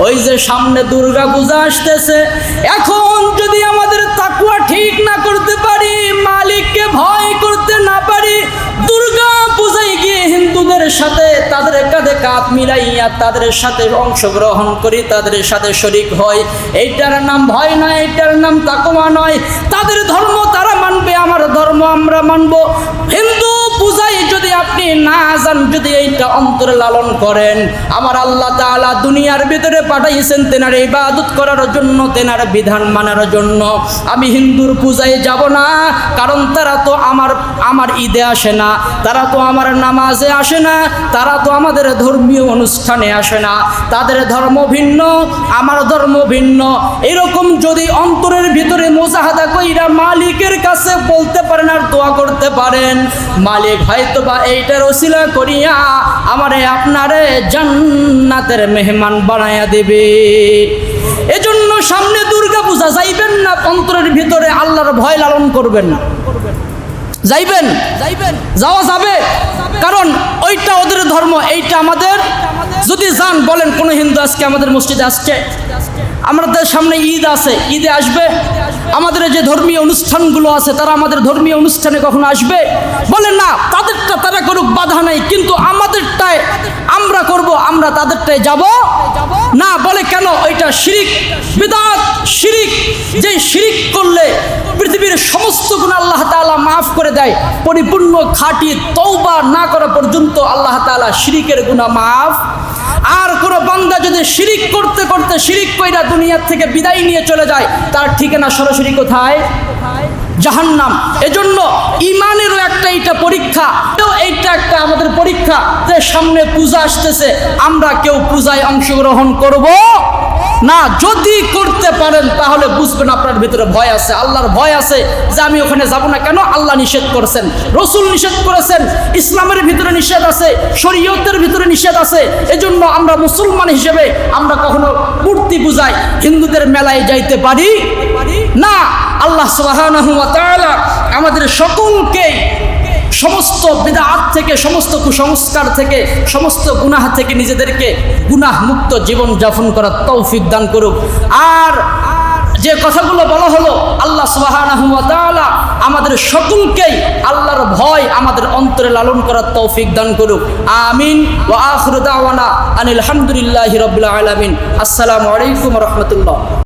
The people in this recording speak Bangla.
ওই যে সামনে দুর্গা পূজা আসতেছে, এখন যদি আমাদের তাকওয়া ঠিক না করতে পারি, মালিককে ভয় করতে না পারি, দুর্গা পূজায় গিয়ে হিন্দুদের সাথে তাদের কাঁধে কাঁধ মিলাইয়া তাদের সাথে অংশগ্রহণ করি, তাদের সাথে শরীক হয়, এইটার নাম ভয় নয়, এইটার নাম তাকওয়া নয়। তাদের ধর্ম তারা মানবে, আমার ধর্ম আমরা মানব। হিন্দু পূজায় যদি আপনি না যান, যদি এইটা অন্তরে লালন করেন, আমার আল্লাহ তাআলা দুনিয়ার ভিতরে পাঠাইছেন তেনার ইবাদত করার জন্য, তেনার বিধান মানার জন্য। আমি হিন্দুর পূজায় যাব না, কারণ তারা তো আমার ঈদে আসে না, তারা তো আমার নামাজে আসে না, তারা তো আমাদের ধর্মীয় অনুষ্ঠানে আসে না, তাদের ধর্ম ভিন্ন, আমার ধর্ম ভিন্ন। এরকম যদি অন্তরের ভিতরে মুজাহাদা কইরা মালিকের কাছে বলতে পারেন আর দোয়া করতে পারেন, মালিক হয়তোবা এইটার ওসিলা করিয়া আমারে আপনারে জান্নাতের মেহমান বানায়া দেবে। এজন্য সামনে দুর্গা পূজা যাইবেন না, অন্তরের ভিতরে আল্লাহর ভয় লালন করবেন না। যাইবেন, যাওয়া যাবে, কারণ ওইটা ওদের ধর্ম, এইটা আমাদের। যদি যান, বলেন কোন হিন্দু আজকে আমাদের মসজিদে আসছে? আমাদের সামনে ঈদ আছে, ঈদে আসবে? আমাদের যে ধর্মীয় অনুষ্ঠানগুলো আছে, তারা আমাদের ধর্মীয় অনুষ্ঠানে কখনো আসবে? বলেন না, তাদেরটা তারা করুক, বাধা নাই, কিন্তু আমাদেরটায় আমরা করব, আমরা তাদেরটায় যাব না। বলে কেন? ওইটা শিরিক, বিদআত, শিরিক। যে শিরিক করলে পৃথিবীর সমস্ত গুনাহ আল্লাহ তাআলা মাফ করে দেয়, পরিপূর্ণ খাঁটি তওবা না করা পর্যন্ত আল্লাহ তাআলা শিরিকের গুনাহ মাফ। আর কোন বান্দা যদি শিরিক করতে করতে শিরিক কইরা দুনিয়ার থেকে বিদায় নিয়ে চলে যায়, তার ঠিকানা সরাসরি কোথায়? জাহান্নাম। এজন্য ইমানেরও একটা এইটা পরীক্ষা, এইটা একটা আমাদের পরীক্ষা যে সামনে পূজা আসতেছে, আমরা কেউ পূজায় অংশগ্রহণ করব না। যদি করতে পারেন তাহলে বুঝবেন আপনার ভিতরে ভয় আছে, আল্লাহর ভয় আছে, যে আমি ওখানে যাব না। কেন? আল্লাহ নিষেধ করেছেন, রসুল নিষেধ করেছেন, ইসলামের ভিতরে নিষেধ আছে, শরীয়তের ভিতরে নিষেধ আছে। এজন্য আমরা মুসলমান হিসেবে আমরা কখনো মূর্তি পূজায় হিন্দুদের মেলায় যাইতে পারি না। আল্লাহ সুবহানাহু ওয়া তাআলা আমাদের সকলকে সমস্ত বিদআত থেকে, সমস্ত কুসংস্কার থেকে, সমস্ত গুনাহ থেকে নিজেদেরকে গুনাহ মুক্ত জীবন যাপন করার তৌফিক দান করুক। আর যে কথাগুলো বলা হলো, আল্লাহ সুবহানাহু ওয়া তাআলা আমাদের সকলকেই আল্লাহর ভয় আমাদের অন্তরে লালন করার তৌফিক দান করুক। আমিন। ওয়া আখিরু দাওয়ানা আনিল হামদুলিল্লাহি রাব্বিল আলামিন। আসসালামু আলাইকুম ওয়া রাহমাতুল্লাহ।